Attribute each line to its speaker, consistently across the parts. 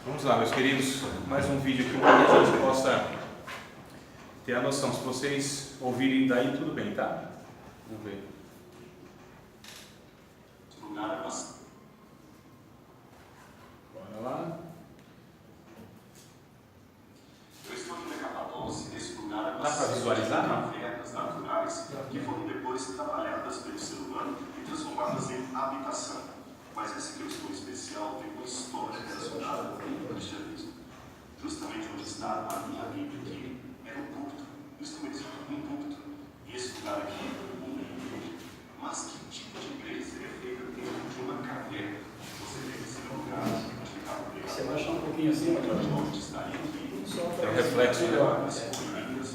Speaker 1: Vamos lá, meus queridos, mais um vídeo aqui para que a gente possa ter a noção. Se vocês ouvirem daí, tudo bem, tá? Vamos ver. Bora lá.
Speaker 2: Eu estou aqui na Capadócia, nesse lugar
Speaker 1: Dá para visualizar, não?
Speaker 2: cavernas naturais que foram depois trabalhadas pelo ser humano e transformadas em habitação. Mas esse que eu estou especial tem uma história relacionada com o cristianismo. Justamente onde está a minha Bíblia aqui, era um púlpito. Isso mesmo, um púlpito. E esse lugar aqui, uma igreja. Mas que tipo de igreja seria feita dentro de uma caverna? Você vê que esse lugar onde ficava o
Speaker 3: Você vai achar um pouquinho assim,
Speaker 2: onde está aqui.
Speaker 1: É um reflexo, né?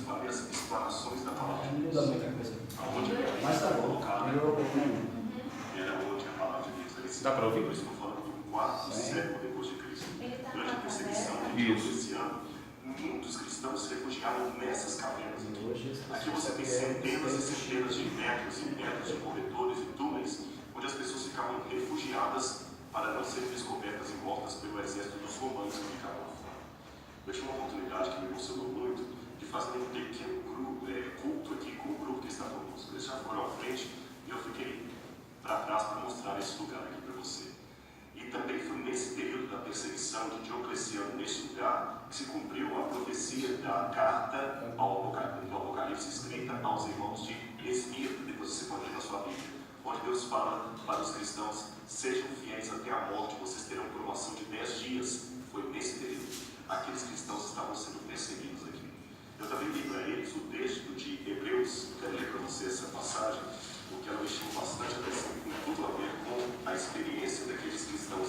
Speaker 2: Várias explanações da palavra.
Speaker 3: Não muda muita coisa. Mas tá bom. Melhorou um pouquinho.
Speaker 2: Era onde a palavra de Deus era ensinada.
Speaker 1: Dá para ouvir?
Speaker 2: Nós estamos falando do quarto século depois de Cristo. Durante a perseguição de Diocleciano, muitos cristãos se refugiaram nessas cavernas aqui. Aqui você tem centenas e centenas de metros e metros de corredores e túneis, onde as pessoas ficavam refugiadas para não serem descobertas e mortas pelo exército dos romanos que ficavam lá fora. Eu tive uma oportunidade que me emocionou muito de fazer um pequeno grupo, culto aqui com o grupo que está conosco. Eles já foram à frente e eu fiquei para trás para mostrar esse lugar aqui para você. E também foi nesse período da perseguição de Diocleciano, nesse lugar, que se cumpriu a profecia da carta do Apocalipse escrita aos irmãos de Esmirna. Depois você pode ler na sua Bíblia, onde Deus fala para os cristãos: sejam fiéis até a morte, vocês terão promoção de 10 dias. Foi nesse período. Aqueles cristãos estavam sendo perseguidos aqui. Eu também li para eles o texto de Hebreus. Eu quero ler para você essa passagem, porque ela me chamou bastante atenção, com tudo a ver com a experiência daqueles cristãos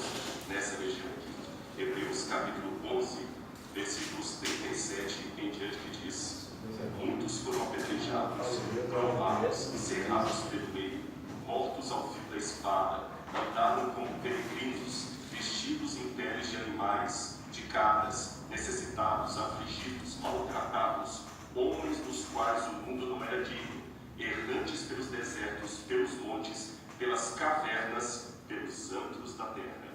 Speaker 2: nessa região aqui. Hebreus capítulo 11, versículos 37 em diante, que diz: muitos foram apedrejados, provados, cerrados pelo meio, mortos ao fio da espada, andaram como peregrinos, vestidos em peles de animais, de cabras, necessitados, afligidos, maltratados, homens dos quais o mundo não era digno, errantes pelos desertos, pelos montes, pelas cavernas, pelos antros da terra.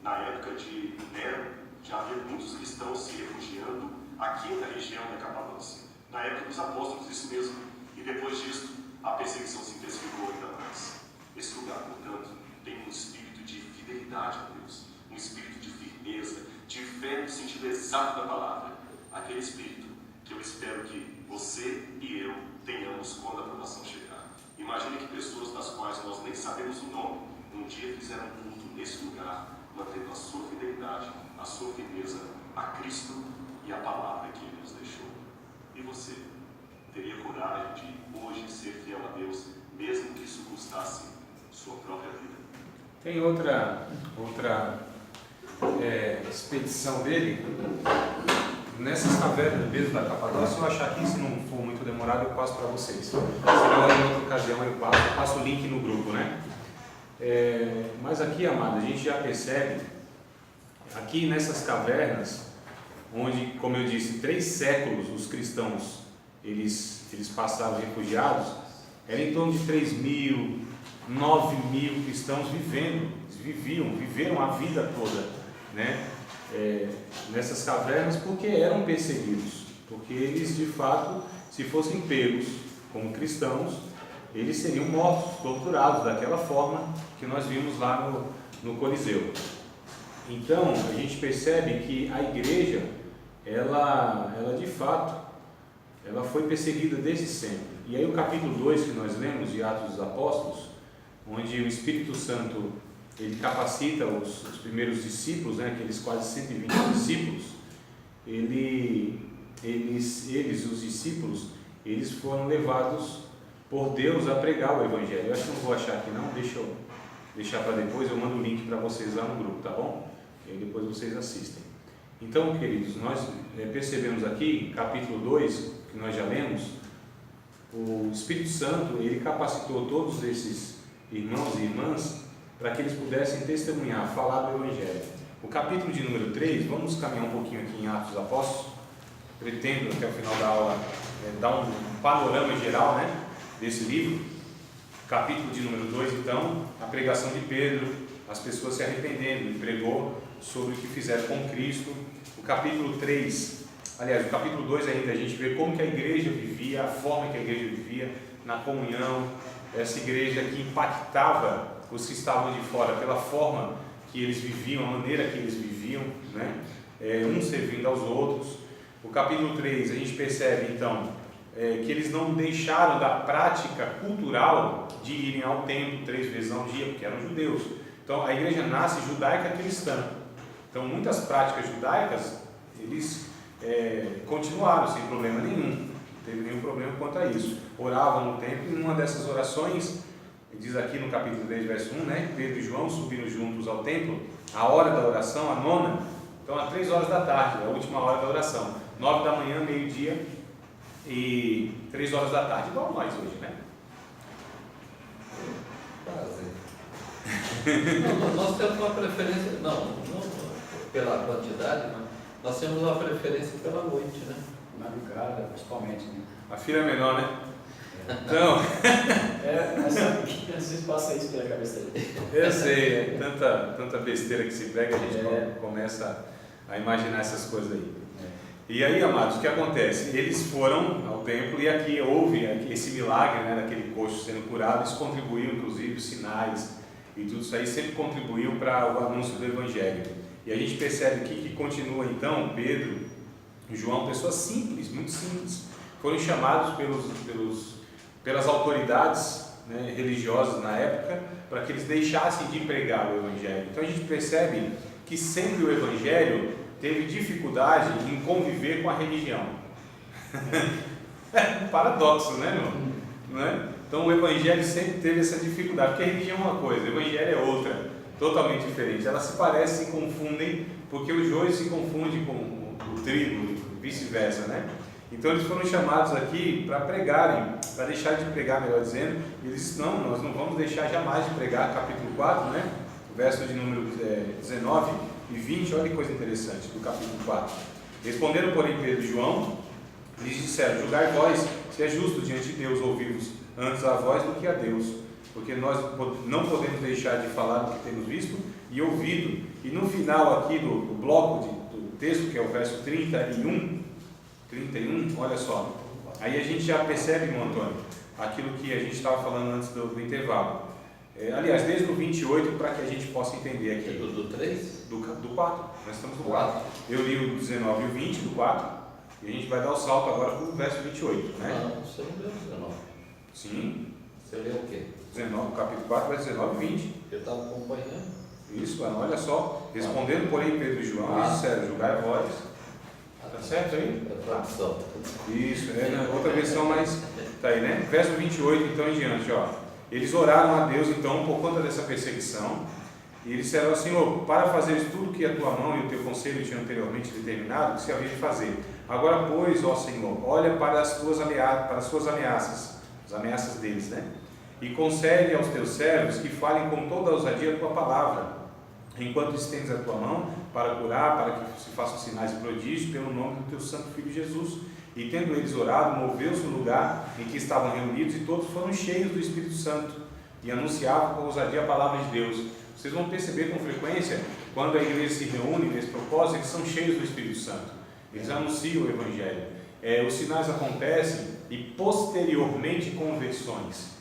Speaker 2: Na época de Nero, já havia muitos cristãos se refugiando aqui na região da Capadócia. Na época dos apóstolos, isso mesmo. E depois disso, a perseguição se intensificou ainda mais. Esse lugar, portanto, tem um espírito de fidelidade a Deus, um espírito de firmeza, de fé no sentido exato da palavra. Aquele espírito que eu espero que você e eu tenhamos quando a provação chegar. Imagine que pessoas das quais nós nem sabemos o nome, um dia fizeram culto nesse lugar, mantendo a sua fidelidade, a sua firmeza a Cristo e a palavra que Ele nos deixou. E você teria coragem de hoje ser fiel a Deus, mesmo que isso custasse sua própria vida?
Speaker 1: Tem outra expedição dele nessas cavernas mesmo da Capadócia. Se eu achar aqui, se não for muito demorado, eu passo para vocês. Se não, em outra ocasião eu passo o link no grupo, né? Mas aqui, amado, a gente já percebe, aqui nessas cavernas, onde, como eu disse, 3 séculos os cristãos eles passaram refugiados, era em torno de 3.000, 9.000 cristãos viveram a vida toda, né? Nessas cavernas, porque eram perseguidos, porque eles de fato, se fossem pegos como cristãos, eles seriam mortos, torturados daquela forma que nós vimos lá no Coliseu. Então a gente percebe que a igreja, ela de fato, ela foi perseguida desde sempre. E aí o capítulo 2 que nós lemos de Atos dos Apóstolos, onde o Espírito Santo ele capacita os primeiros discípulos, né, aqueles quase 120 discípulos, os discípulos, eles foram levados por Deus a pregar o Evangelho. Eu acho que não vou achar aqui não, deixa eu deixar para depois, eu mando o link para vocês lá no grupo, tá bom? E aí depois vocês assistem. Então, queridos, nós percebemos aqui, capítulo 2, que nós já lemos, o Espírito Santo, ele capacitou todos esses irmãos e irmãs para que eles pudessem testemunhar, falar do Evangelho. O capítulo de número 3, vamos caminhar um pouquinho aqui em Atos dos Apóstolos. Pretendo, até o final da aula, dar um panorama geral, né, desse livro. Capítulo de número 2, então, a pregação de Pedro, as pessoas se arrependendo. Ele pregou sobre o que fizeram com Cristo. O capítulo 3, aliás, o capítulo 2 ainda, a gente vê como que a igreja vivia, a forma que a igreja vivia na comunhão, essa igreja que impactava os que estavam de fora pela forma que eles viviam, a maneira que eles viviam, né? Uns servindo aos outros. O capítulo 3, a gente percebe então que eles não deixaram da prática cultural de irem ao templo 3 vezes ao dia, porque eram judeus. Então a igreja nasce judaica cristã. Então muitas práticas judaicas eles continuaram sem problema nenhum, não teve nenhum problema quanto a isso. Oravam no templo e numa dessas orações, diz aqui no capítulo 3, verso 1, né? Pedro e João subiram juntos ao templo, a hora da oração, a nona, então às 3 horas da tarde, a última hora da oração, 9 da manhã, meio-dia e 3 horas da tarde, igual nós hoje, né?
Speaker 4: Não, nós temos uma preferência, não pela quantidade, mas nós temos uma preferência pela noite, né?
Speaker 3: Madrugada, principalmente, né?
Speaker 1: A filha é menor, né? Então,
Speaker 3: mas sabe que às vezes passa isso pela cabeça dele.
Speaker 1: eu sei, tanta besteira que se prega, a gente começa a imaginar essas coisas aí. E aí, amados, o que acontece? Eles foram ao templo e aqui houve esse milagre, né, daquele coxo sendo curado. Isso contribuiu, inclusive, os sinais e tudo isso aí sempre contribuiu para o anúncio do Evangelho. E a gente percebe aqui que continua então Pedro e João, pessoas simples, muito simples, foram chamados pelas autoridades, né, religiosas na época, para que eles deixassem de pregar o Evangelho. Então a gente percebe que sempre o Evangelho teve dificuldade em conviver com a religião. É um paradoxo, né, irmão? Não é? Então o Evangelho sempre teve essa dificuldade, porque a religião é uma coisa, o Evangelho é outra, totalmente diferente. Elas se parecem, se confundem, porque o joio se confunde com o trigo, vice-versa, né? Então eles foram chamados aqui para pregarem, para deixar de pregar, melhor dizendo. E eles disseram, não, nós não vamos deixar jamais de pregar, capítulo 4, né? O verso de número 19 e 20, olha que coisa interessante, do capítulo 4. Responderam, porém, Pedro e João, lhes disseram, julgai vós se é justo diante de Deus ouvir-vos antes a vós do que a Deus, porque nós não podemos deixar de falar do que temos visto e ouvido. E no final aqui do bloco do texto, que é o verso 31, olha só, aí a gente já percebe, irmão Antônio, aquilo que a gente estava falando antes do intervalo. Aliás, desde o 28, para que a gente possa entender aqui.
Speaker 4: Do 3?
Speaker 1: Do 4, nós estamos no
Speaker 4: 4.
Speaker 1: Eu li o 19 e o 20 do 4, e a gente vai dar o salto agora para o verso 28, né?
Speaker 4: Não, você não leu 19.
Speaker 1: Sim.
Speaker 4: Você leu o quê?
Speaker 1: 19, capítulo 4, verso 19 e 20.
Speaker 4: Eu estava acompanhando.
Speaker 1: Isso, mano, olha só. Respondendo, porém, Pedro e João, eles disseram, julgai a vós. Tá certo aí? Isso, na outra versão, mas tá aí, né? Verso 28, então em diante, ó. Eles oraram a Deus, então, por conta dessa perseguição, e eles disseram, Senhor, para fazeres tudo que a tua mão e o teu conselho tinham anteriormente determinado, que se havia de fazer. Agora, pois, ó Senhor, olha para as suas ameaças, as ameaças deles, né? E concede aos teus servos que falem com toda a ousadia a tua palavra, enquanto estendes a tua mão para curar, para que se façam sinais e prodígios pelo nome do teu santo Filho Jesus. E tendo eles orado, moveu-se o lugar em que estavam reunidos e todos foram cheios do Espírito Santo e anunciavam com ousadia a palavra de Deus. Vocês vão perceber com frequência, quando a igreja se reúne nesse propósito, eles são cheios do Espírito Santo. Eles anunciam o Evangelho. Os sinais acontecem e posteriormente conversões,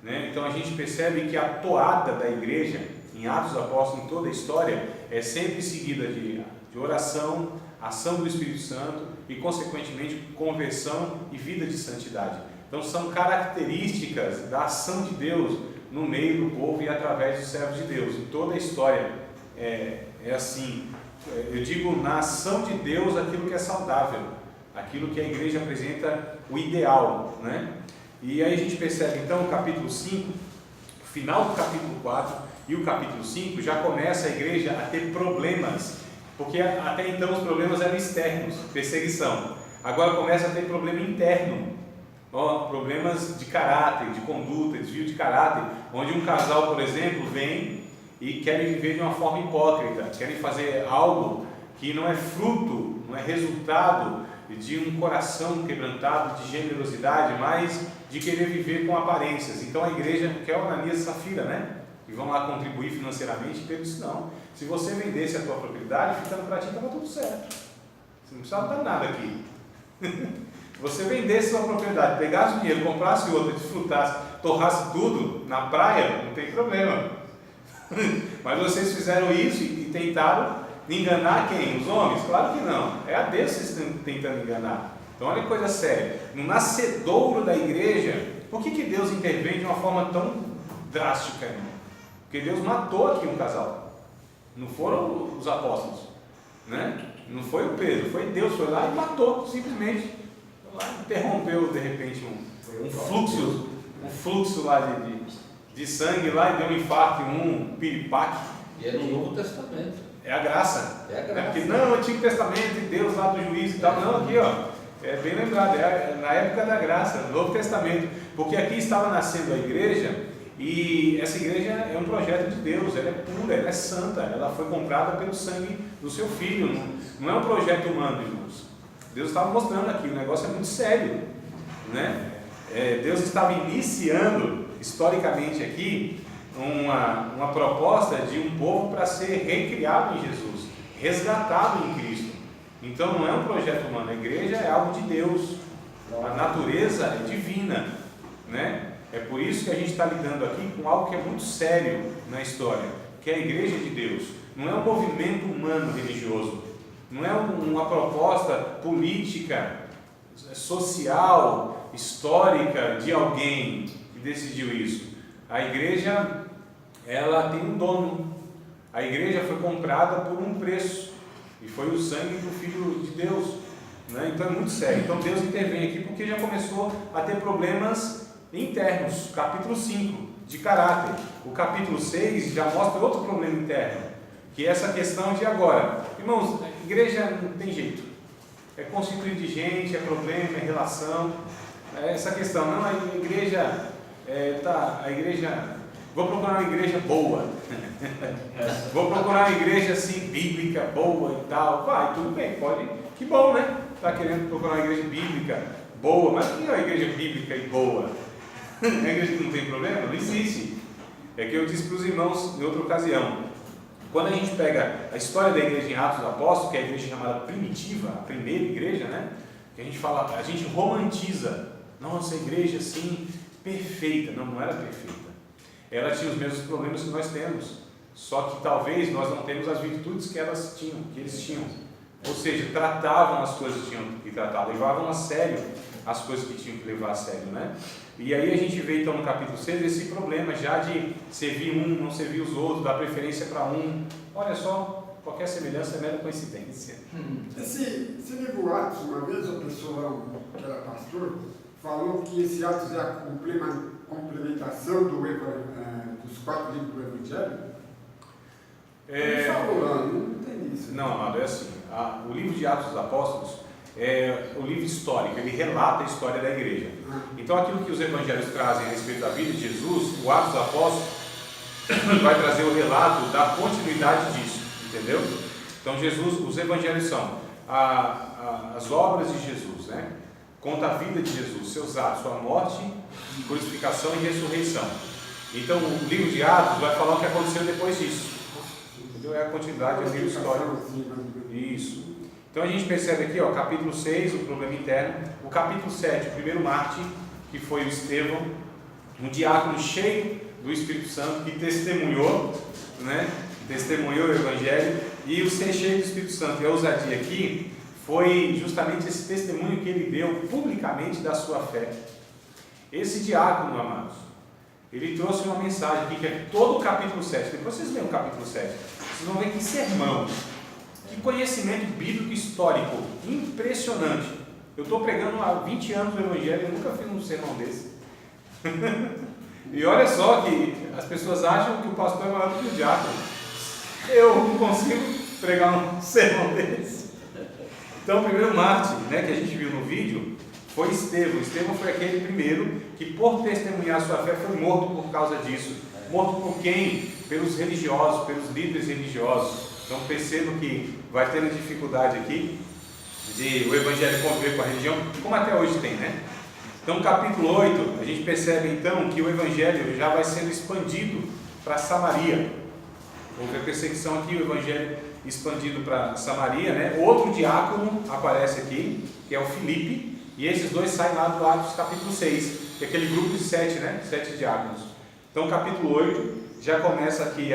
Speaker 1: né? Então a gente percebe que a toada da igreja, em Atos dos Apóstolos, em toda a história, é sempre seguida de oração, ação do Espírito Santo e, consequentemente, conversão e vida de santidade. Então são características da ação de Deus no meio do povo e através dos servos de Deus. Em toda a história é assim. Eu digo, na ação de Deus, aquilo que é saudável, aquilo que a igreja apresenta, o ideal, né? E aí a gente percebe então o capítulo 5, o final do capítulo 4 e o capítulo 5 já começa a igreja a ter problemas, porque até então os problemas eram externos, perseguição. Agora começa a ter problema interno, problemas de caráter, de conduta, desvio de caráter, onde um casal, por exemplo, vem e querem viver de uma forma hipócrita, querem fazer algo que não é fruto, não é resultado de um coração quebrantado, de generosidade, mas de querer viver com aparências. Então a igreja quer o Ananias e Safira, né? E vão lá contribuir financeiramente. Pedro disse, não, Se você vendesse a tua propriedade, ficando para ti, estava tudo certo. Você não precisava dar nada aqui. Se você vendesse a sua propriedade, pegasse o dinheiro, comprasse outra, desfrutasse, torrasse tudo na praia, não tem problema. Mas vocês fizeram isso e tentaram enganar quem? Os homens? Claro que não. É a Deus que vocês estão tentando enganar. Então olha que coisa séria. No nascedouro da igreja, por que Deus intervém de uma forma tão drástica, irmão? Porque Deus matou aqui um casal. Não foram os apóstolos, né? Não foi o Pedro, foi Deus, foi lá e matou, simplesmente. Lá interrompeu de repente um fluxo lá de sangue lá e deu um infarto, um piripaque.
Speaker 4: E é no Novo Testamento.
Speaker 1: É a graça.
Speaker 4: É a graça.
Speaker 1: Porque não, Antigo Testamento, e Deus lá do juízo e tal. Não, aqui ó, é bem lembrado, é na época da graça, Novo Testamento. Porque aqui estava nascendo a igreja, e essa igreja é um projeto de Deus, ela é pura, ela é santa, ela foi comprada pelo sangue do seu filho, não é um projeto humano, irmãos. Deus estava mostrando aqui, o negócio é muito sério, né? Deus estava iniciando, historicamente aqui, uma proposta de um povo para ser recriado em Jesus, resgatado em Cristo. Então não é um projeto humano, a igreja é algo de Deus, a natureza é divina, né? É por isso que a gente está lidando aqui com algo que é muito sério na história, que é a igreja de Deus. Não é um movimento humano religioso, não é uma proposta política, social, histórica de alguém que decidiu isso. A igreja, ela tem um dono. A igreja foi comprada por um preço, e foi o sangue do Filho de Deus, né? Então é muito sério. Então Deus intervém aqui porque já começou a ter problemas internos. Capítulo 5, de caráter. O capítulo 6 já mostra outro problema interno, que é essa questão de agora. Irmãos, a igreja não tem jeito. É constituído de gente, é problema, é relação. Essa questão, não, a igreja vou procurar uma igreja boa. Vou procurar uma igreja assim, bíblica, boa e tal. Vai, tudo bem, pode. Que bom, né? Está querendo procurar uma igreja bíblica boa, mas o que é uma igreja bíblica e boa? A igreja que não tem problema? Não existe. É que eu disse para os irmãos em outra ocasião. Quando a gente pega a história da igreja em Atos dos Apóstolos, que é a igreja chamada primitiva, a primeira igreja, né? Que a gente fala, a gente romantiza. Nossa, a igreja assim, perfeita. Não era perfeita. Ela tinha os mesmos problemas que nós temos. Só que talvez nós não temos as virtudes que elas tinham, que eles tinham. Ou seja, tratavam as coisas que tinham que tratar, levavam a sério as coisas que tinham que levar a sério, né? E aí a gente vê então no capítulo 6 esse problema já de servir um, não servir os outros, dar preferência para um. Olha só, qualquer semelhança é mera coincidência.
Speaker 5: Esse livro Atos, uma vez a pessoa que era pastor falou que esse Atos é a complementação dos 4 livros do Evangelho. Ele falou, não entendi isso.
Speaker 1: Não, amado, é assim, o livro de Atos dos Apóstolos é o livro histórico, ele relata a história da igreja. Então aquilo que os evangelhos trazem a respeito da vida de Jesus, o Atos dos Apóstolos vai trazer o relato da continuidade disso, entendeu? Então Jesus, os evangelhos são as obras de Jesus, né? Conta a vida de Jesus, seus atos, sua morte, crucificação e ressurreição. Então o livro de Atos vai falar o que aconteceu depois disso, entendeu? É a continuidade do livro histórico. Isso. Então a gente percebe aqui, ó, capítulo 6, o problema interno, o capítulo 7, o primeiro mártir, que foi o Estevão, um diácono cheio do Espírito Santo, que testemunhou, né? Testemunhou o Evangelho, e o ser cheio do Espírito Santo e a ousadia aqui foi justamente esse testemunho que ele deu publicamente da sua fé. Esse diácono, amados, ele trouxe uma mensagem aqui, que é todo o capítulo 7, depois vocês leem o capítulo 7, vocês vão ver que sermão. Que conhecimento bíblico histórico impressionante. Eu estou pregando há 20 anos o Evangelho e nunca fiz um sermão desse. E olha só que as pessoas acham que o pastor é maior do que o diácono. Eu não consigo pregar um sermão desse. Então o primeiro mártir, né, que a gente viu no vídeo foi Estevão. Estevão foi aquele primeiro que, por testemunhar sua fé, foi morto por causa disso. Morto por quem? Pelos religiosos, pelos líderes religiosos. Então percebo que vai tendo dificuldade aqui de o Evangelho conviver com a religião, como até hoje tem, né? Então no capítulo 8, a gente percebe então que o Evangelho já vai sendo expandido para Samaria. Houve a perseguição aqui, o evangelho expandido para Samaria, né? Outro diácono aparece aqui, que é o Filipe, e esses dois saem lá do Atos capítulo 6, que é aquele grupo de 7, né? 7 diáconos. Então, capítulo 8, já começa aqui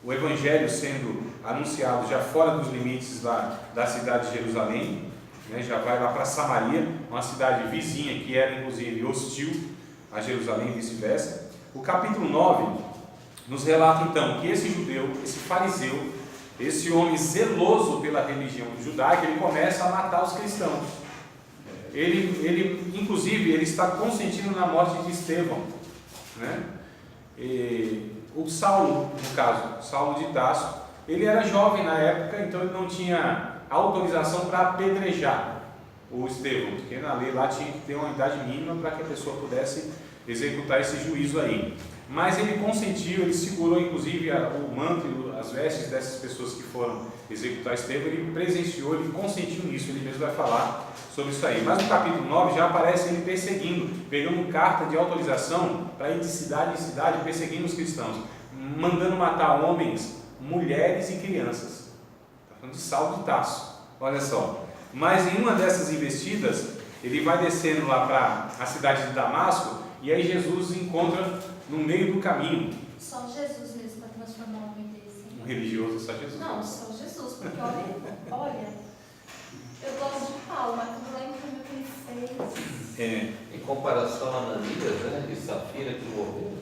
Speaker 1: o evangelho sendo anunciado já fora dos limites da cidade de Jerusalém, né? Já vai lá para Samaria, uma cidade vizinha que era inclusive hostil a Jerusalém e vice-versa. O capítulo 9 nos relata então que esse judeu, esse fariseu, esse homem zeloso pela religião judaica, ele começa a matar os cristãos. Ele inclusive, ele está consentindo na morte de Estevão, né? O Saulo, no caso, Saulo de Tarso, ele era jovem na época, então ele não tinha autorização para apedrejar o Estevão, porque na lei lá tinha que ter uma idade mínima para que a pessoa pudesse executar esse juízo aí. Mas ele consentiu, ele segurou inclusive o manto e as vestes dessas pessoas que foram executar Estevão, ele presenciou, ele consentiu nisso, ele mesmo vai falar sobre isso aí. Mas no capítulo 9 já aparece ele perseguindo, pegando carta de autorização para ir de cidade em cidade, perseguindo os cristãos, mandando matar homens, mulheres e crianças. Está falando de Saulo de Tarso, olha só. Mas em uma dessas investidas, ele vai descendo lá para a cidade de Damasco, e aí Jesus encontra no meio do caminho.
Speaker 6: Só Jesus mesmo para transformar um homem desse.
Speaker 1: Um religioso, só Jesus?
Speaker 6: Não, só Jesus, porque olha, eu gosto de Paulo, mas tudo lá em o que ele fez.
Speaker 1: Em
Speaker 4: comparação a Ananias, né, e Safira que morreu,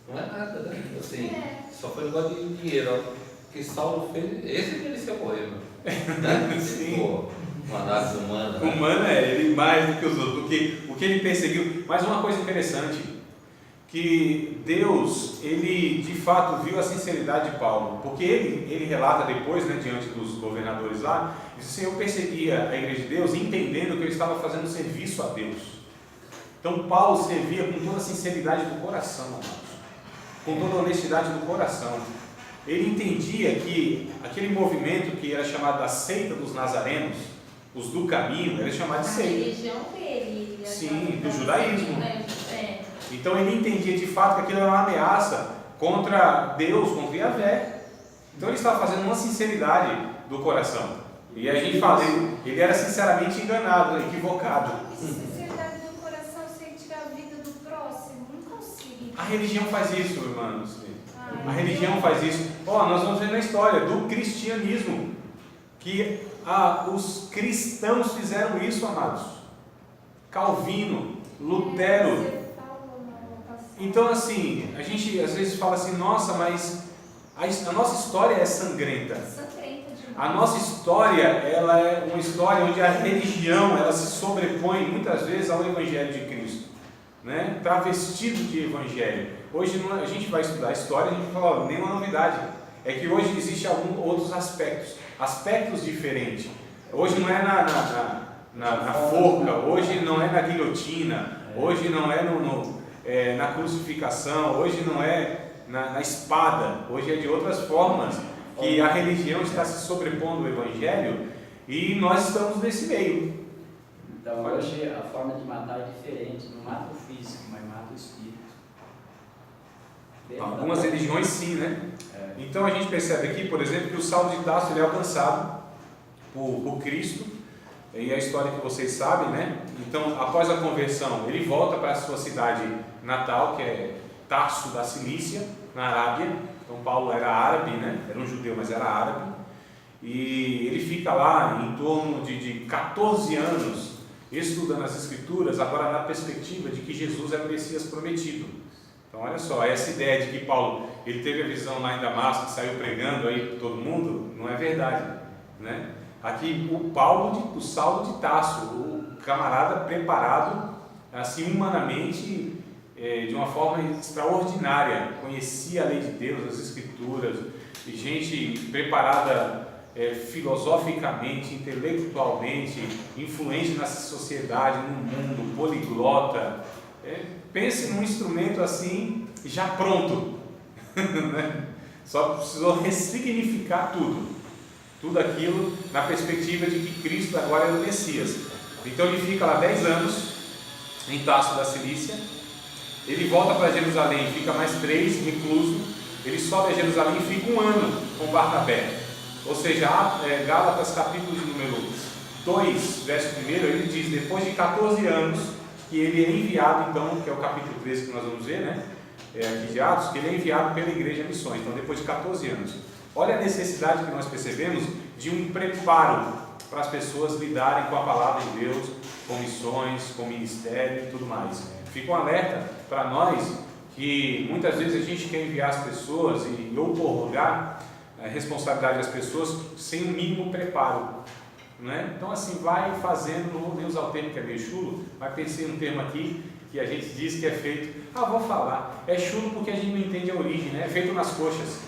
Speaker 4: não é nada, né? Assim, só foi um negócio de dinheiro. Ó. O que Saulo fez, esse merecia morrer, né?
Speaker 1: Sim.
Speaker 4: Uma análise humana.
Speaker 1: Humana ele mais do que os outros, porque o que ele perseguiu. Mas uma coisa interessante, que Deus, ele de fato viu a sinceridade de Paulo, porque ele relata depois, né, diante dos governadores lá, diz assim: eu perseguia a igreja de Deus entendendo que eu estava fazendo serviço a Deus. Então Paulo servia com toda a sinceridade do coração, amados, com toda a honestidade do coração. Ele entendia que aquele movimento que era chamado da seita dos nazarenos, os do caminho, era chamado de seita.
Speaker 6: A religião dele.
Speaker 1: Sim, do judaísmo.
Speaker 6: É.
Speaker 1: Então ele entendia de fato que aquilo era uma ameaça contra Deus, contra Yahvé. Então ele estava fazendo uma sinceridade do coração. E a gente fala, ele era sinceramente enganado, equivocado.
Speaker 6: Sinceridade do coração sem tirar a vida do próximo, não consigo.
Speaker 1: A religião faz isso, irmãos. A religião faz isso. Nós vamos ver na história do cristianismo que os cristãos fizeram isso, amados. Calvino, Lutero. Então assim, a gente às vezes fala assim: nossa, mas a nossa história é sangrenta. A nossa história, ela é uma história onde a religião, ela se sobrepõe muitas vezes ao Evangelho de Cristo, né? Travestido de Evangelho. Hoje a gente vai estudar a história e a gente fala: nenhuma novidade. É que hoje existem alguns outros aspectos diferentes. Hoje não é na forca, hoje não é na guilhotina, hoje não é na crucificação, hoje não é na espada, hoje é de outras formas que a religião está se sobrepondo ao Evangelho e nós estamos nesse meio.
Speaker 3: Então hoje a forma de matar é diferente, não mata o físico, mas mata o espírito.
Speaker 1: Algumas religiões sim, né? Então a gente percebe aqui, por exemplo, que o Saulo de Tarso ele é alcançado por Cristo, e a história que vocês sabem, né? Então, após a conversão, ele volta para a sua cidade natal, que é Tarso da Cilícia, na Arábia. Então Paulo era árabe, né? Era um judeu, mas era árabe. E ele fica lá em torno de 14 anos estudando as Escrituras, agora na perspectiva de que Jesus era o Messias prometido. Então olha só, essa ideia de que Paulo ele teve a visão lá em Damasco e saiu pregando aí para todo mundo, não é verdade, né? Aqui o Saulo de Tarso, o camarada preparado assim humanamente, de uma forma extraordinária, conhecia a lei de Deus, as Escrituras, e gente preparada filosoficamente, intelectualmente, influente nessa sociedade, no mundo, poliglota. Pense num instrumento assim, já pronto, né? Só precisou ressignificar tudo aquilo na perspectiva de que Cristo agora é o Messias. Então ele fica lá 10 anos em Tarso da Cilícia, ele volta para Jerusalém, fica mais 3 recluso, ele sobe a Jerusalém e fica 1 ano com Barnabé. Ou seja, Gálatas capítulo de número 2, verso 1, ele diz, depois de 14 anos, que ele é enviado, então, que é o capítulo 13 que nós vamos ver, né? Aqui de Atos, que ele é enviado pela igreja a missões, então depois de 14 anos. Olha a necessidade que nós percebemos de um preparo para as pessoas lidarem com a palavra de Deus, com missões, com ministério e tudo mais. Fica um alerta para nós que muitas vezes a gente quer enviar as pessoas e outorgar a responsabilidade das pessoas sem o mínimo preparo, né? Então assim, vai fazendo, não vou nem usar o termo que é meio chulo, mas pensei um termo aqui que a gente diz que é feito, vou falar, é chulo porque a gente não entende a origem, né? É feito nas coxas.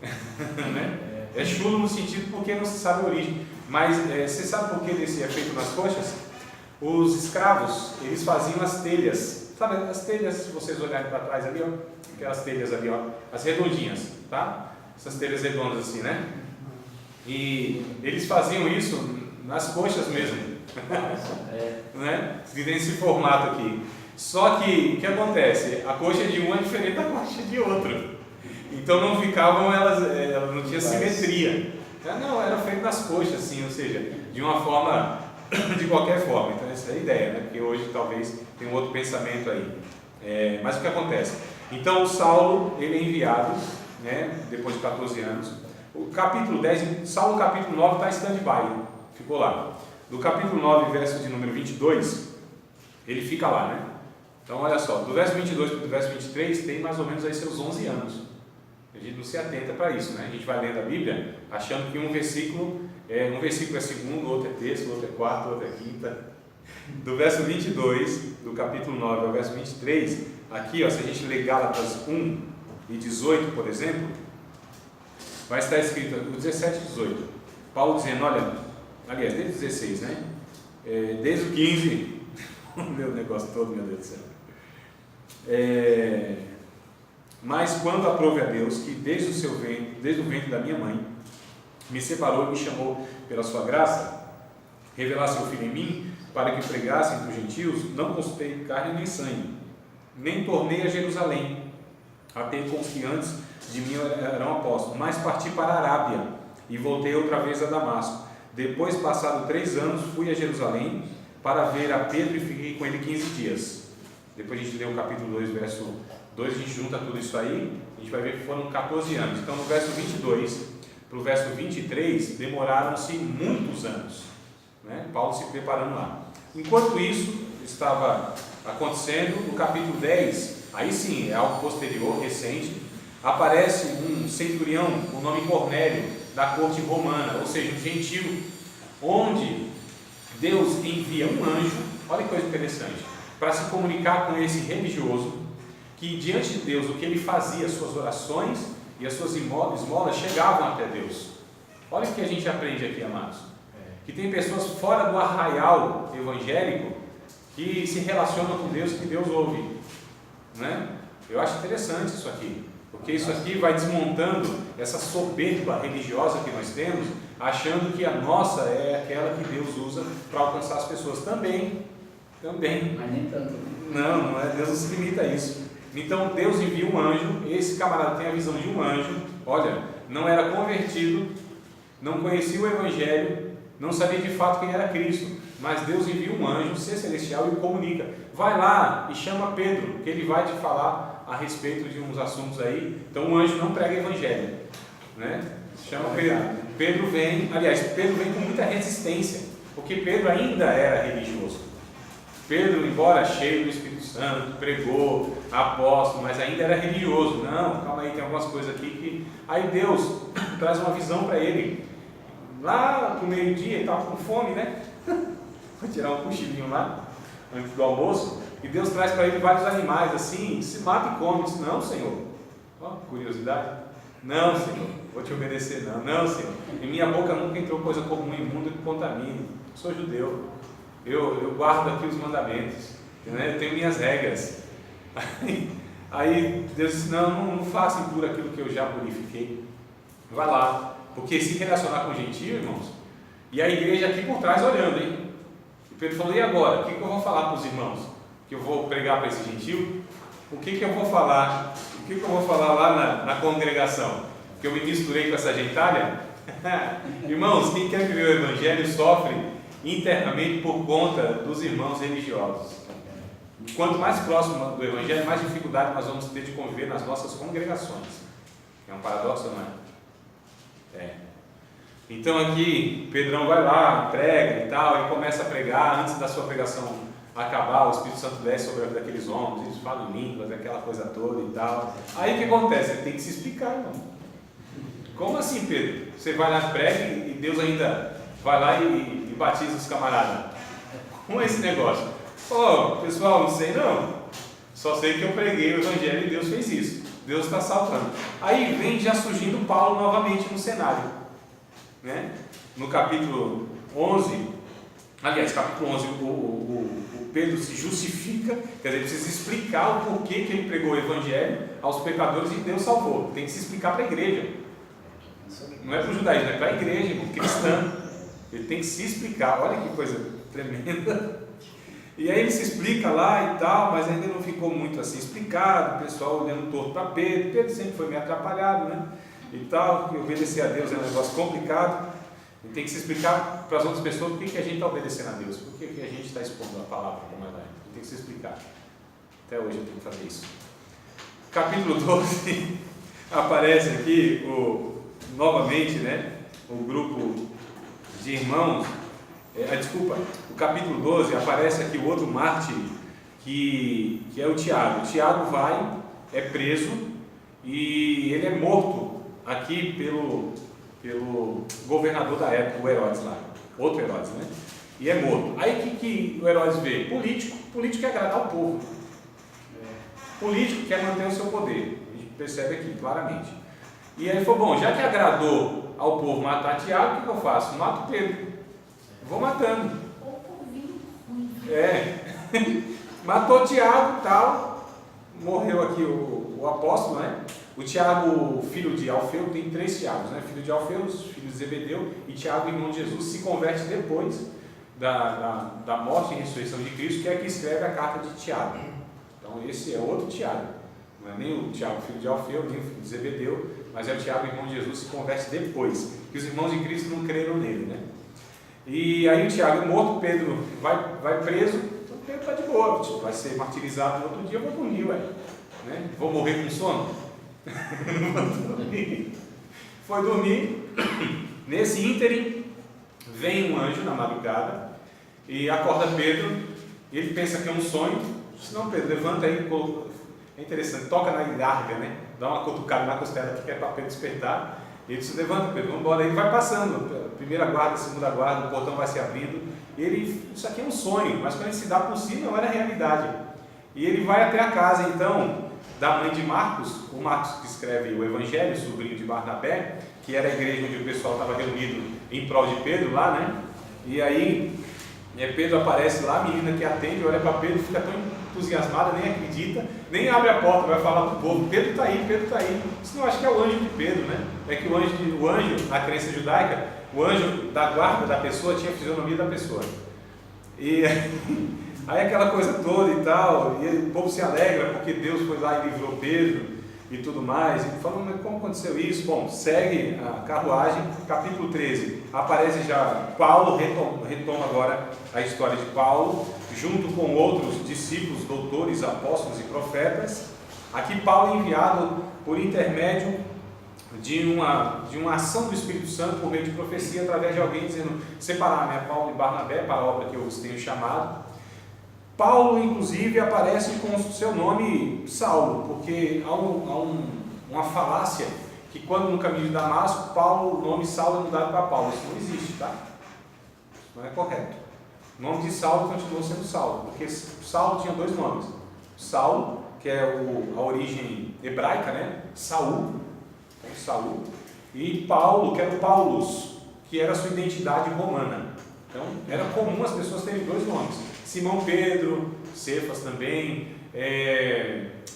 Speaker 1: Né? É chulo no sentido porque não se sabe a origem, mas você sabe por que desse é feito nas coxas? Os escravos, eles faziam as telhas, sabe as telhas, se vocês olharem para trás ali, ó, aquelas telhas ali, ó, as redondinhas, tá? Essas telhas redondas assim, né? E eles faziam isso nas coxas mesmo, né? Nesse formato aqui. Só que o que acontece? A coxa de um é diferente da coxa de outro. Então não ficavam, elas não tinha simetria. Não, era feito nas coxas, assim, ou seja, de uma forma, de qualquer forma. Então essa é a ideia, né? Porque hoje talvez tenha um outro pensamento aí. Mas o que acontece? Então o Saulo, ele é enviado, né? Depois de 14 anos. O capítulo 10, Saulo capítulo 9 está em stand-by, ficou lá. Do capítulo 9, verso de número 22, ele fica lá, né? Então olha só, do verso 22 para o verso 23 tem mais ou menos aí seus 11 anos. A gente não se atenta para isso, né? A gente vai lendo a Bíblia achando que um versículo é segundo, outro é terceiro, outro é quarto, outro é quinta. Do verso 22 do capítulo 9 ao verso 23, aqui, ó, se a gente ler Gálatas 1 e 18, por exemplo, vai estar escrito, o 17 e 18, Paulo dizendo, olha, aliás, desde o 16, né? Desde o 15, meu negócio todo, meu Deus do céu. Mas quando aprove a Deus, que desde o ventre da minha mãe, me separou e me chamou pela sua graça, revelasse seu Filho em mim, para que pregasse entre os gentios, não consultei carne nem sangue, nem tornei a Jerusalém, até com os que antes de mim eram apóstolos, mas parti para a Arábia, e voltei outra vez a Damasco. Depois, passado 3 anos, fui a Jerusalém, para ver a Pedro e fiquei com ele 15 dias. Depois a gente lê o capítulo 2, verso 2, a gente junta tudo isso aí, a gente vai ver que foram 14 anos. Então, no verso 22 para o verso 23, demoraram-se muitos anos, né? Paulo se preparando lá. Enquanto isso estava acontecendo, no capítulo 10, aí sim, é algo posterior, recente, aparece um centurião, com o nome Cornélio, da corte romana, ou seja, um gentil, onde Deus envia um anjo, olha que coisa interessante, para se comunicar com esse religioso, que diante de Deus, o que ele fazia, as suas orações e as suas esmolas chegavam até Deus. Olha o que a gente aprende aqui, amados. Que tem pessoas fora do arraial evangélico que se relacionam com Deus, que Deus ouve, né? Eu acho interessante isso aqui, porque isso aqui vai desmontando essa soberba religiosa que nós temos, achando que a nossa é aquela que Deus usa para alcançar as pessoas. Também.
Speaker 3: Mas nem tanto.
Speaker 1: Não é, Deus não se limita a isso. Então Deus envia um anjo, esse camarada tem a visão de um anjo, olha, não era convertido, não conhecia o Evangelho, não sabia de fato quem era Cristo, mas Deus envia um anjo, ser celestial, e o comunica. Vai lá e chama Pedro, que ele vai te falar a respeito de uns assuntos aí. Então o anjo não prega Evangelho, né? Chama Pedro. Pedro vem com muita resistência, porque Pedro ainda era religioso. Pedro, embora cheio do Espírito Santo, pregou, apóstolo, mas ainda era religioso. Não, calma aí, tem algumas coisas aqui que... Aí Deus traz uma visão para ele. Lá pro meio-dia, ele estava com fome, né? Foi tirar um cochilinho lá, antes do almoço, e Deus traz para ele vários animais, assim, se mata e come. Diz, não, Senhor. Ó, curiosidade. Não, Senhor, vou te obedecer, não. Não, Senhor, em minha boca nunca entrou coisa comum imunda que contamine. Sou judeu. Eu guardo aqui os mandamentos, né? Eu tenho minhas regras. Aí Deus disse, não faça impuro aquilo que eu já purifiquei. Vai lá, porque se relacionar com o gentio, irmãos, e a igreja aqui por trás olhando, hein? E Pedro falou, e agora? O que eu vou falar para os irmãos? Que eu vou pregar para esse gentio? o que eu vou falar? O que eu vou falar lá na congregação? Que eu me misturei com essa gentalha? Irmãos, quem quer viver o Evangelho sofre internamente por conta dos irmãos religiosos. Quanto mais próximo do Evangelho, mais dificuldade nós vamos ter de conviver nas nossas congregações. É um paradoxo, não é? É. Então aqui, Pedrão vai lá, prega e tal, e começa a pregar. Antes da sua pregação acabar, o Espírito Santo desce sobre aqueles homens, eles falam línguas, aquela coisa toda e tal. Aí o que acontece? Ele tem que se explicar, irmão. Como assim, Pedro? Você vai lá, prega e Deus ainda vai lá e batiza os camaradas. Como é esse negócio? Pessoal, não sei não. Só sei que eu preguei o Evangelho e Deus fez isso. Deus está salvando. Aí vem já surgindo Paulo novamente no cenário. Né? No capítulo 11, aliás, capítulo 11, o Pedro se justifica, quer dizer, precisa explicar o porquê que ele pregou o Evangelho aos pecadores e Deus salvou. Tem que se explicar para a igreja. Não é para o judaísmo, é para a igreja, irmão, cristã. Ele tem que se explicar. Olha que coisa tremenda. E aí ele se explica lá e tal, mas ainda não ficou muito assim explicado. O pessoal olhando torto para Pedro. Pedro sempre foi meio atrapalhado, né? E tal, que obedecer a Deus é um negócio complicado. E tem que se explicar para as outras pessoas por que a gente está obedecendo a Deus, por que a gente está expondo a palavra como ela é. Tem que se explicar. Até hoje eu tenho que fazer isso. Capítulo 12, aparece aqui novamente, né, o grupo de irmãos. O capítulo 12 aparece aqui o outro mártir, que é o Tiago. O Tiago é preso e ele é morto aqui pelo governador da época, o Herodes lá, outro Herodes, né? E é morto. Aí o que o Herodes vê? Político quer agradar o povo. Político quer manter o seu poder. A gente percebe aqui claramente. E aí ele falou, bom, já que agradou ao povo matar Tiago, o que eu faço? Mato Pedro. Vou matando. Matou Tiago e tal. Morreu aqui o apóstolo, né? O Tiago, filho de Alfeu, tem 3 Tiagos, né? Filho de Alfeu, filho de Zebedeu, e Tiago, irmão de Jesus, se converte depois da morte e ressurreição de Cristo, que é que escreve a carta de Tiago. Então esse é outro Tiago. Não é nem o Tiago, filho de Alfeu, nem o filho de Zebedeu, mas é o Tiago, irmão de Jesus, se converte depois, que os irmãos de Cristo não creram nele, né? E aí o Tiago é morto, Pedro vai preso, então Pedro está de boa, vai ser martirizado no outro dia, eu vou dormir, né? Vou morrer com sono? Vou dormir. Foi dormir. Nesse ínterim, vem um anjo na madrugada e acorda Pedro, e ele pensa que é um sonho. Diz, não, Pedro, levanta aí, é interessante, toca na larga, né? Dá uma cutucada na costela que é para Pedro despertar. Ele disse, levanta, Pedro, vamos embora. Ele vai passando, primeira guarda, segunda guarda, o portão vai se abrindo. Isso aqui é um sonho, mas quando ele se dá por si, não era realidade. E ele vai até a casa, então, da mãe de Marcos, o Marcos que escreve o Evangelho, sobrinho de Barnabé, que era a igreja onde o pessoal estava reunido em prol de Pedro lá, né? E aí, Pedro aparece lá, a menina que atende, olha para Pedro, fica tão entusiasmada, nem acredita, nem abre a porta, vai falar para o povo, Pedro está aí, Pedro está aí. Isso não, acho que é o anjo de Pedro, né? É que o anjo, na crença judaica, o anjo da guarda da pessoa tinha a fisionomia da pessoa. E aí aquela coisa toda e tal, e o povo se alegra porque Deus foi lá e livrou Pedro e tudo mais. E falando, mas como aconteceu isso? Bom, segue a carruagem, capítulo 13, aparece já Paulo, retoma agora a história de Paulo, junto com outros discípulos, doutores, apóstolos e profetas. Aqui Paulo é enviado por intermédio de uma ação do Espírito Santo por meio de profecia, através de alguém dizendo, separar Paulo e Barnabé para a obra que eu os tenho chamado. Paulo, inclusive, aparece com o seu nome Saulo, porque há uma falácia que quando no caminho de Damasco, o nome Saulo é mudado para Paulo. Isso não existe, tá? Não é correto. O nome de Saulo continuou sendo Saulo, porque Saulo tinha 2 nomes. Saulo, que é a origem hebraica, né? Saul, e Paulo, que era o Paulus, que era a sua identidade romana. Então, era comum as pessoas terem 2 nomes. Simão Pedro, Cefas também,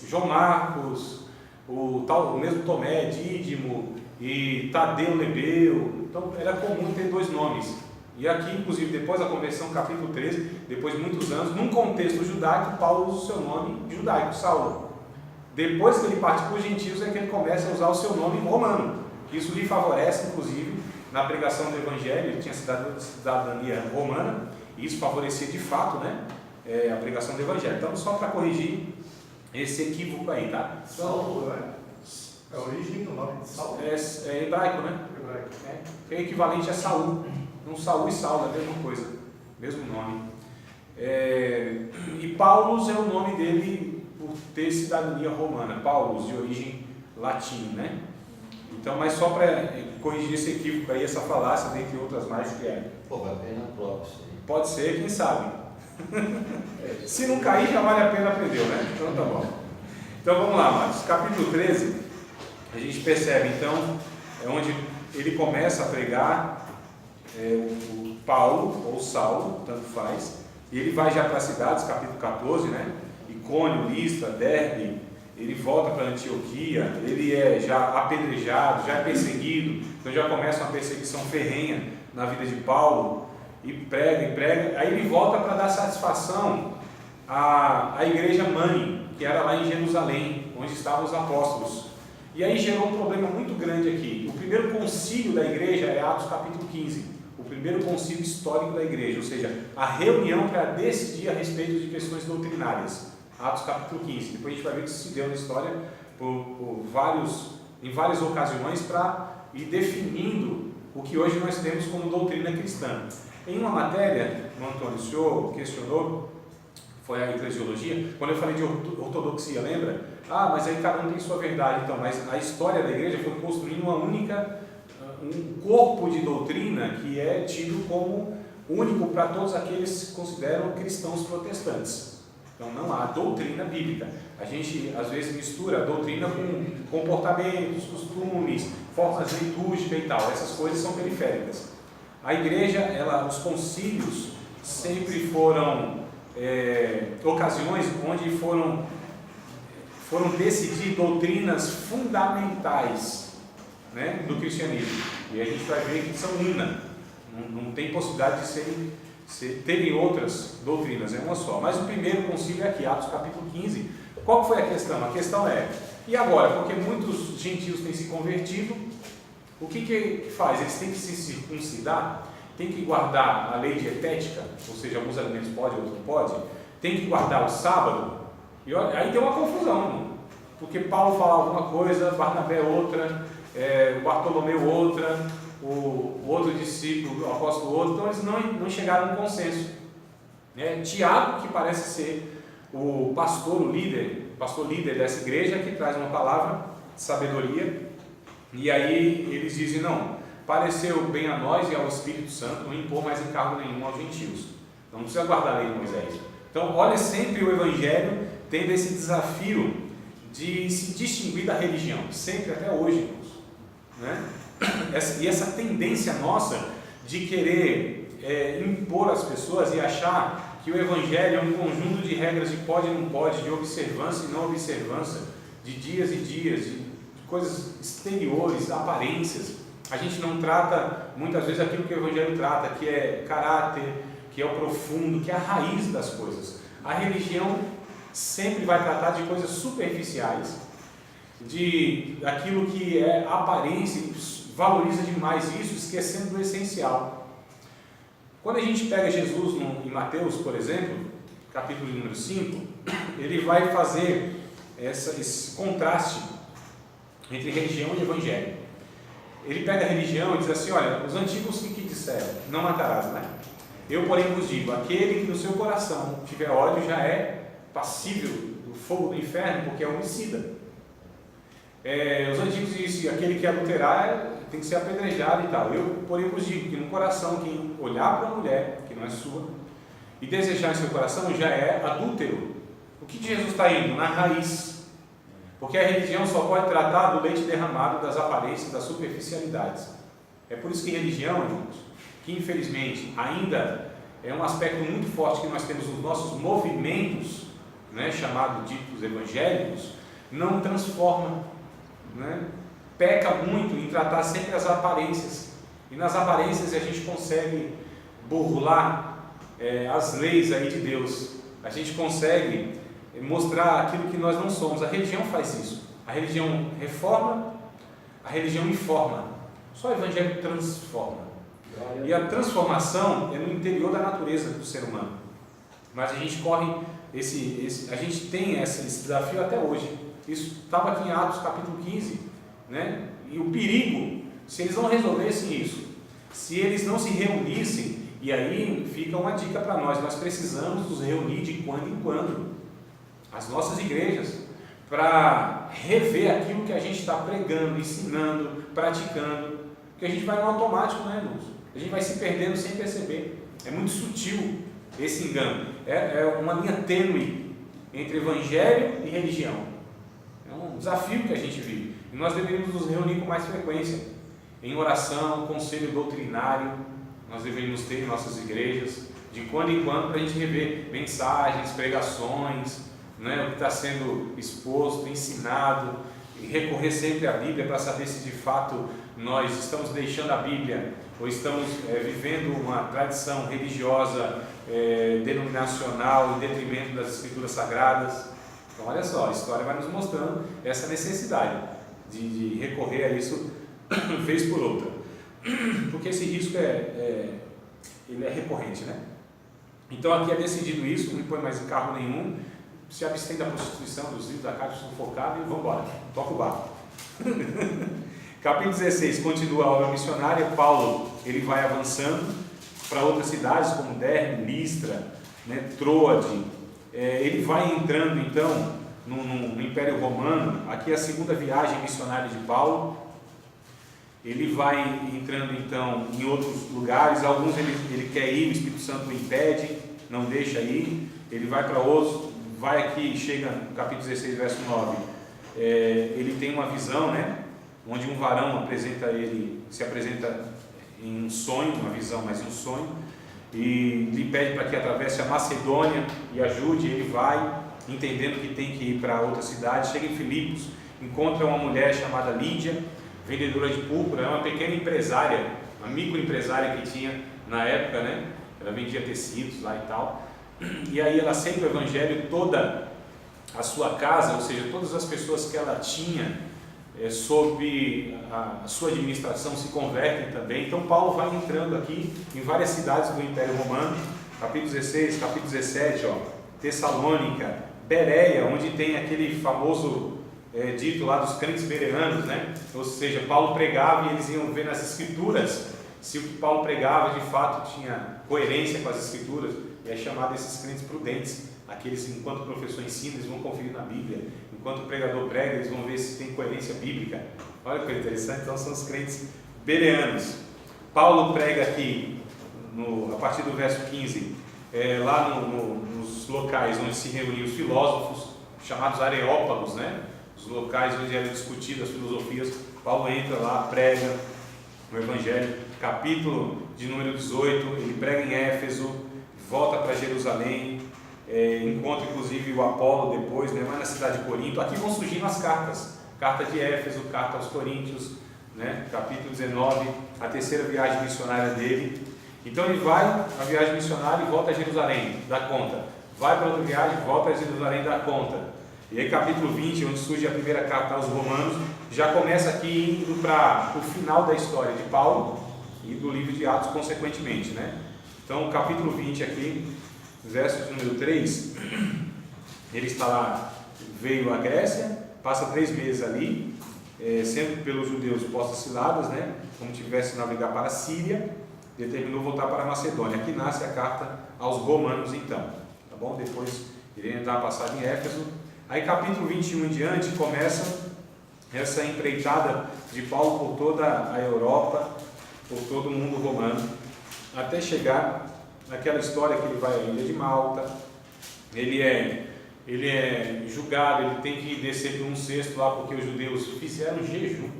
Speaker 1: João Marcos, o mesmo Tomé, Dídimo e Tadeu Lebeu. Então era comum ter 2 nomes. E aqui, inclusive, depois da conversão, capítulo 13, depois de muitos anos, num contexto judaico, Paulo usa o seu nome judaico, Saulo. Depois que ele parte para os gentios é que ele começa a usar o seu nome romano. Isso lhe favorece, inclusive, na pregação do Evangelho. Ele tinha cidadania romana, e isso favorecia de fato, né, a pregação do Evangelho. Então, só para corrigir esse equívoco aí, tá?
Speaker 7: Saulo, né? É a origem do nome de Saulo.
Speaker 1: É hebraico, né?
Speaker 7: Hebraico.
Speaker 1: É equivalente a Saul. Não Saul e Saulo, é a mesma coisa, mesmo nome. E Paulus é o nome dele por ter cidadania romana. Paulus, de origem latim, né? Então, mas só para corrigir esse equívoco aí, essa falácia, dentre outras mais que é.
Speaker 4: Pô, vai cair na prova isso aí.
Speaker 1: Pode ser, quem sabe? Se não cair, já vale a pena aprender, né? Então tá bom. Então vamos lá, Marcos. Capítulo 13, a gente percebe então, é onde ele começa a pregar o Paulo, ou Saulo, tanto faz, e ele vai já para as cidades, capítulo 14, né? Icônio, Listra, Derbe, ele volta para Antioquia, ele é já apedrejado, já é perseguido, então já começa uma perseguição ferrenha na vida de Paulo, e prega, aí ele volta para dar satisfação à igreja mãe, que era lá em Jerusalém, onde estavam os apóstolos. E aí gerou um problema muito grande aqui. O primeiro concílio da igreja é Atos capítulo 15, o primeiro concílio histórico da igreja, ou seja, a reunião para decidir a respeito de questões doutrinárias. Atos capítulo 15. Depois a gente vai ver que isso se deu na história em várias ocasiões para ir definindo o que hoje nós temos como doutrina cristã. Em uma matéria, Antônio, o senhor questionou, foi a eclesiologia, quando eu falei de ortodoxia, lembra? Mas aí cada um tem sua verdade. Então, mas a história da igreja foi construindo um corpo de doutrina que é tido como único para todos aqueles que se consideram cristãos protestantes. Então não há doutrina bíblica. A gente às vezes mistura a doutrina com comportamentos, costumes, formas litúrgicas e tal. Essas coisas são periféricas. A igreja, os concílios sempre foram ocasiões onde foram decidir doutrinas fundamentais, né, do cristianismo. E a gente vai ver que são una. Não tem possibilidade de terem outras doutrinas, é uma só. Mas o primeiro concílio é aqui, Atos capítulo 15. Qual foi a questão? A questão é, e agora? Porque muitos gentios têm se convertido, o que faz? Eles têm que se circuncidar, têm que guardar a lei dietética, ou seja, alguns alimentos podem, outros não podem, tem que guardar o sábado, e aí deu uma confusão, porque Paulo falava uma coisa, Barnabé outra, Bartolomeu outra, o outro discípulo, o apóstolo outro, então eles não chegaram a um consenso. Tiago, que parece ser o pastor líder dessa igreja, que traz uma palavra de sabedoria, e aí eles dizem, não, pareceu bem a nós e ao Espírito Santo não impor mais encargo nenhum aos gentios, então não precisa guardar a lei de Moisés. Então olha sempre o Evangelho tendo esse desafio de se distinguir da religião, sempre, até hoje, irmãos, né? E essa tendência nossa de querer impor às pessoas e achar que o Evangelho é um conjunto de regras de pode e não pode, de observância e não observância, de dias e dias, de coisas exteriores, aparências. A gente não trata muitas vezes aquilo que o Evangelho trata, que é caráter, que é o profundo, que é a raiz das coisas. A religião sempre vai tratar de coisas superficiais, daquilo que é aparência, valoriza demais isso, esquecendo do essencial. Quando a gente pega Jesus em Mateus, por exemplo, capítulo número 5, ele vai fazer esse contraste entre religião e evangelho. Ele pega a religião e diz assim, olha, os antigos que disseram, não matarás, né? Eu, porém, vos digo, aquele que no seu coração tiver ódio já é passível do fogo do inferno, porque é homicida. Os antigos dizem, aquele que adulterar tem que ser apedrejado e tal. Eu, porém, vos digo que no coração, quem olhar para uma mulher, que não é sua, e desejar em seu coração, já é adúltero. O que Jesus está indo? Na raiz. Porque a religião só pode tratar do leite derramado, das aparências, das superficialidades. É por isso que religião, irmãos, que infelizmente ainda é um aspecto muito forte que nós temos nos nossos movimentos, né, chamados ditos evangélicos, não transforma, né? Peca muito em tratar sempre as aparências, e nas aparências a gente consegue burlar as leis aí de Deus, a gente consegue mostrar aquilo que nós não somos. A religião faz isso. A religião reforma, a religião informa. Só o Evangelho transforma. E a transformação é no interior da natureza do ser humano. Mas a gente corre a gente tem esse desafio até hoje. Isso estava aqui em Atos capítulo 15, né? E o perigo, se eles não resolvessem isso, se eles não se reunissem, e aí fica uma dica para nós precisamos nos reunir de quando em quando, as nossas igrejas, para rever aquilo que a gente está pregando, ensinando, praticando, porque a gente vai no automático, né, irmãos? A gente vai se perdendo sem perceber. É muito sutil esse engano. É uma linha tênue entre evangelho e religião. É um desafio que a gente vive. E nós deveríamos nos reunir com mais frequência, em oração, conselho doutrinário. Nós deveríamos ter em nossas igrejas, de quando em quando, para a gente rever mensagens, pregações, né, o que está sendo exposto, ensinado, e recorrer sempre à Bíblia para saber se de fato nós estamos deixando a Bíblia ou estamos vivendo uma tradição religiosa denominacional em detrimento das Escrituras Sagradas. Então olha só, a história vai nos mostrando essa necessidade de recorrer a isso vez por outra, porque esse risco ele é recorrente, né? Então aqui é decidido isso, não põe mais em carro nenhum, se abstém da prostituição, dos livros da carta sufocada e vamos embora, toca o barco. Capítulo 16, continua a obra missionária. Paulo, ele vai avançando para outras cidades como Derbe, Listra, né, Troade. Ele vai entrando então no Império Romano. Aqui é a segunda viagem missionária de Paulo. Ele vai entrando então em outros lugares, alguns ele quer ir, o Espírito Santo o impede, não deixa ir. Ele vai para outros, vai aqui, chega no capítulo 16, verso 9, ele tem uma visão, né, onde um varão se apresenta em um sonho, uma visão, mas um sonho, e lhe pede para que atravesse a Macedônia e ajude. Ele vai, entendendo que tem que ir para outra cidade, chega em Filipos, encontra uma mulher chamada Lídia, vendedora de púrpura, é uma pequena empresária, uma microempresária que tinha na época, né? Ela vendia tecidos lá e tal, e aí ela aceita o Evangelho, toda a sua casa, ou seja, todas as pessoas que ela tinha sob a sua administração se convertem também. Então Paulo vai entrando aqui em várias cidades do Império Romano, capítulo 16, capítulo 17, Tessalônica, Bereia, onde tem aquele famoso dito lá dos crentes bereanos, né? Ou seja, Paulo pregava e eles iam ver nas escrituras se o que Paulo pregava de fato tinha coerência com as escrituras, e é chamado esses crentes prudentes. Aqueles, enquanto o professor ensina, eles vão conferir na Bíblia, enquanto o pregador prega, eles vão ver se tem coerência bíblica. Olha que coisa interessante. Então são os crentes bereanos. Paulo prega aqui a partir do verso 15, lá nos locais onde se reuniam os filósofos, chamados areópagos, né? Os locais onde eram discutidas as filosofias. Paulo entra lá, prega o Evangelho. Capítulo de número 18, ele prega em Éfeso, volta para Jerusalém, encontra inclusive o Apolo depois, né? Vai na cidade de Corinto. Aqui vão surgindo as cartas, carta de Éfeso, carta aos Coríntios, né? Capítulo 19, a terceira viagem missionária dele. Então ele vai a viagem missionária e volta a Jerusalém, dá conta, vai para outra viagem, volta a Jerusalém, dá conta. E aí capítulo 20, onde surge a primeira carta aos Romanos, já começa aqui indo para o final da história de Paulo e do livro de Atos consequentemente, né? Então o capítulo 20 aqui, verso de número 3, ele está lá, veio à Grécia, passa 3 meses ali, sendo pelos judeus postas ciladas, né? Como tivesse navegar para a Síria, determinou voltar para a Macedônia. Aqui nasce a carta aos Romanos então, tá bom? Depois irei dar uma passada em Éfeso. Aí capítulo 21 em diante começa essa empreitada de Paulo por toda a Europa, por todo o mundo romano, até chegar naquela história que ele vai à ilha de Malta. Ele é julgado, ele tem que descer por um cesto lá, porque os judeus fizeram jejum,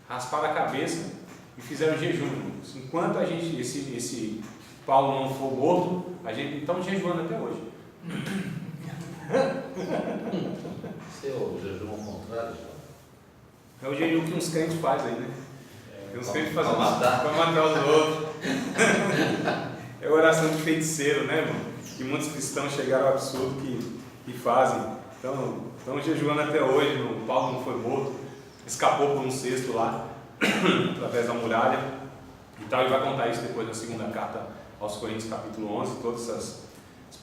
Speaker 1: rasparam a cabeça e fizeram jejum. Enquanto a gente, esse Paulo não for morto, a gente está jejuando até hoje.
Speaker 4: Seu jejum ao contrário?
Speaker 1: É o jejum que uns crentes fazem aí, né? Tem uns crentes fazendo
Speaker 4: para
Speaker 1: matar os outros. É oração de feiticeiro, né, irmão? E muitos cristãos chegaram ao absurdo que e fazem. Então, estão jejuando até hoje. Paulo não foi morto, escapou por um cesto lá, através da muralha e tal. E vai contar isso depois na segunda carta aos Coríntios, capítulo 11, todas as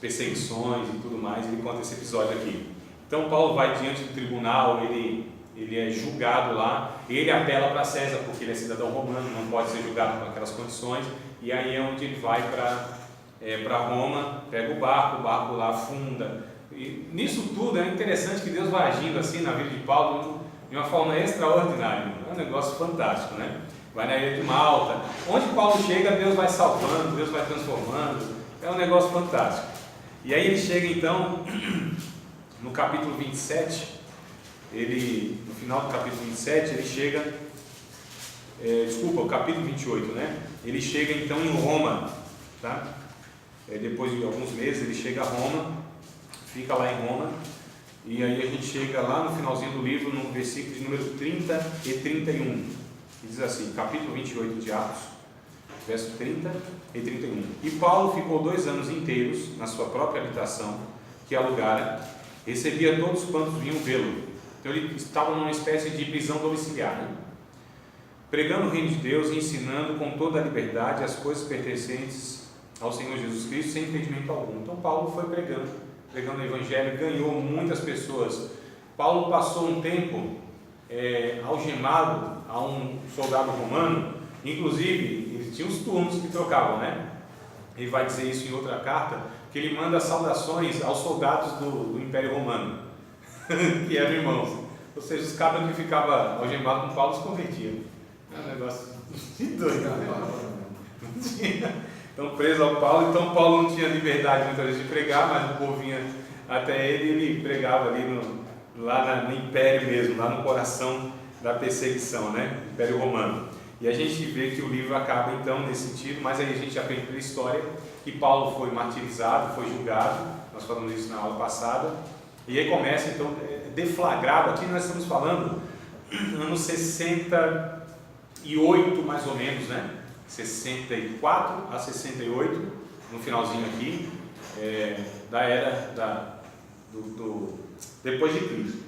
Speaker 1: perseguições e tudo mais. Ele conta esse episódio aqui. Então, Paulo vai diante do tribunal, ele é julgado lá, ele apela para César, porque ele é cidadão romano, não pode ser julgado com aquelas condições, e aí é onde ele vai para Roma, pega o barco lá afunda. E nisso tudo é interessante que Deus vai agindo assim na vida de Paulo de uma forma extraordinária, é um negócio fantástico, né? Vai na ilha de Malta, onde Paulo chega, Deus vai salvando, Deus vai transformando, é um negócio fantástico. E aí ele chega então no capítulo 27, no final do capítulo 27, ele chega, o capítulo 28, né? Ele chega então em Roma, tá? Depois de alguns meses ele chega a Roma, fica lá em Roma, e aí a gente chega lá no finalzinho do livro, no versículo de número 30 e 31, que diz assim, capítulo 28 de Atos, verso 30 e 31. E Paulo ficou 2 anos inteiros na sua própria habitação, que alugara, recebia todos quantos vinham vê-lo. Então ele estava numa espécie de prisão domiciliar, né? Pregando o reino de Deus e ensinando com toda a liberdade as coisas pertencentes ao Senhor Jesus Cristo, sem impedimento algum. Então Paulo foi pregando o Evangelho, ganhou muitas pessoas. Paulo passou um tempo algemado a um soldado romano, inclusive ele tinha os turnos que trocavam, né? Ele vai dizer isso em outra carta, que ele manda saudações aos soldados do Império Romano, que eram irmãos, ou seja, os cabras que ficavam algemados com Paulo se convertiam. É um negócio de doido, né? Então, preso ao Paulo, então Paulo não tinha liberdade muitas vezes de pregar, mas o povo vinha até ele e ele pregava ali lá no Império mesmo, lá no coração da perseguição, né? Império Romano. E a gente vê que o livro acaba então nesse sentido, mas aí a gente aprende pela história que Paulo foi martirizado, foi julgado, nós falamos isso na aula passada. E aí começa então, deflagrado, aqui nós estamos falando, anos 68 mais ou menos, né? 64 a 68, no finalzinho aqui, da era depois de Cristo.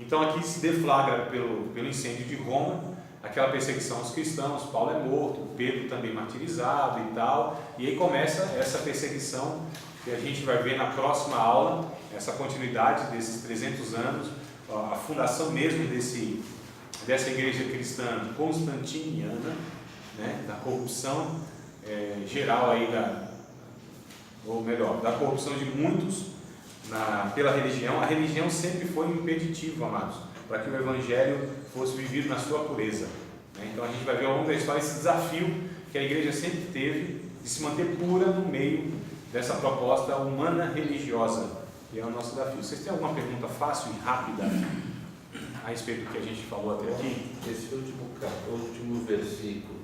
Speaker 1: Então aqui se deflagra pelo incêndio de Roma, aquela perseguição aos cristãos, Paulo é morto, Pedro também martirizado e tal, e aí começa essa perseguição que a gente vai ver na próxima aula, essa continuidade desses 300 anos, a fundação mesmo dessa igreja cristã constantiniana, né, da corrupção geral aí da corrupção de muitos pela religião. A religião sempre foi um impeditivo, amados, para que o evangelho fosse vivido na sua pureza, né? Então a gente vai ver ao longo da história esse desafio que a igreja sempre teve de se manter pura no meio dessa proposta humana religiosa, que é o nosso desafio. Vocês têm alguma pergunta fácil e rápida a respeito do que a gente falou até aqui?
Speaker 4: Esse último versículo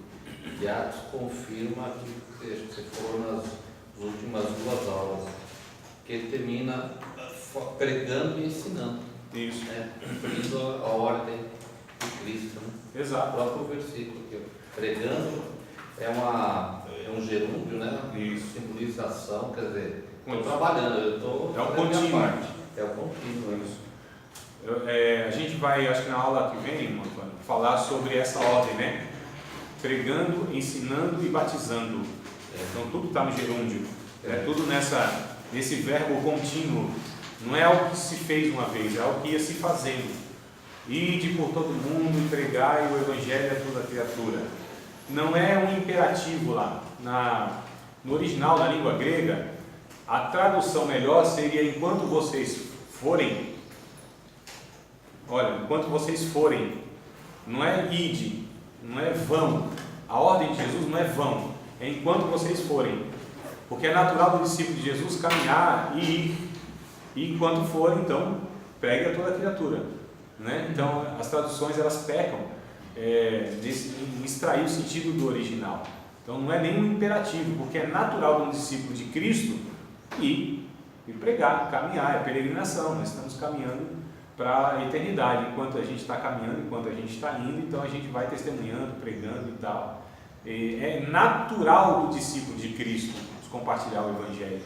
Speaker 4: de Atos confirma que você falou nas últimas 2 aulas, que ele termina pregando e ensinando.
Speaker 1: Isso.
Speaker 4: Cumprindo a ordem de Cristo, né?
Speaker 1: Exato.
Speaker 4: O próprio versículo, que pregando é um gerúndio, né?
Speaker 1: Isso.
Speaker 4: Simbolização, quer dizer, estou trabalhando, eu estou
Speaker 1: fazendo a minha parte.
Speaker 4: É o contínuo.
Speaker 1: Isso. A gente vai, acho que na aula que vem, Antônio, falar sobre essa ordem, né? Pregando, ensinando e batizando. Então tudo está no gerúndio, tudo nesse verbo contínuo. Não é algo que se fez uma vez, é algo que ia se fazendo. Ide por todo mundo, entregai o evangelho a toda criatura. Não é um imperativo lá. No original, na língua grega, a tradução melhor seria enquanto vocês forem. Olha, enquanto vocês forem, não é ide, não é vão. A ordem de Jesus não é vão, é enquanto vocês forem. Porque é natural do discípulo de Jesus caminhar e ir. E enquanto for, então, pregue a toda criatura, né? Então, as traduções elas pecam em extrair o sentido do original. Então, não é nenhum imperativo, porque é natural de um discípulo de Cristo ir pregar, caminhar, é peregrinação. Nós estamos caminhando para a eternidade. Enquanto a gente está caminhando, enquanto a gente está indo, então a gente vai testemunhando, pregando e tal. É natural do discípulo de Cristo compartilhar o Evangelho.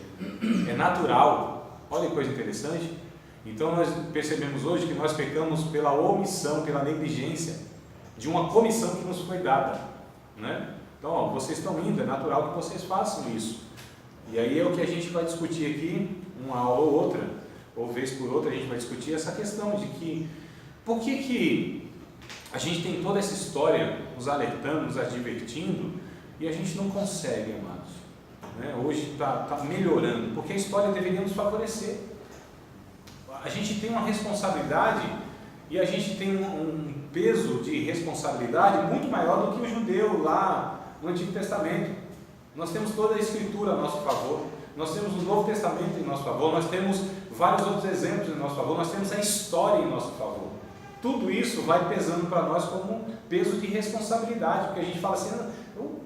Speaker 1: É natural. Olha que coisa interessante. Então nós percebemos hoje que nós pecamos pela omissão, pela negligência de uma comissão que nos foi dada, né? Então, ó, vocês estão indo, é natural que vocês façam isso. E aí é o que a gente vai discutir aqui, uma aula ou outra, ou vez por outra a gente vai discutir essa questão de que por que a gente tem toda essa história nos alertando, nos advertindo e a gente não consegue, amados, né? Hoje está melhorando, porque a história deveria nos favorecer. A gente tem uma responsabilidade e a gente tem um peso de responsabilidade muito maior do que o judeu lá no Antigo Testamento. Nós temos toda a Escritura a nosso favor, nós temos o Novo Testamento em nosso favor, nós temos vários outros exemplos em nosso favor, nós temos a história em nosso favor. Tudo isso vai pesando para nós como um peso de responsabilidade, porque a gente fala assim,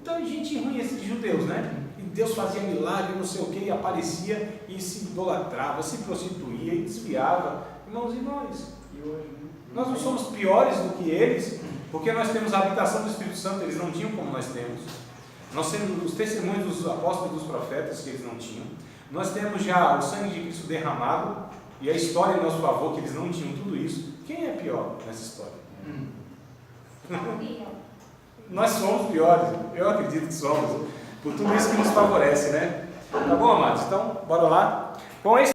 Speaker 1: tanta gente ruim esses judeus, né? E Deus fazia milagre, não sei o que, e aparecia e se idolatrava, se prostituía e desviava. Irmãos, e nós? Nós não somos piores do que eles, porque nós temos a habitação do Espírito Santo, eles não tinham como nós temos. Nós temos os testemunhos dos apóstolos e dos profetas que eles não tinham. Nós temos já o sangue de Cristo derramado e a história em nosso favor, que eles não tinham tudo isso. Quem é pior nessa história? Nós somos piores, eu acredito que somos, por tudo isso que nos favorece, né? Tá bom, amados? Então, bora lá. Com esse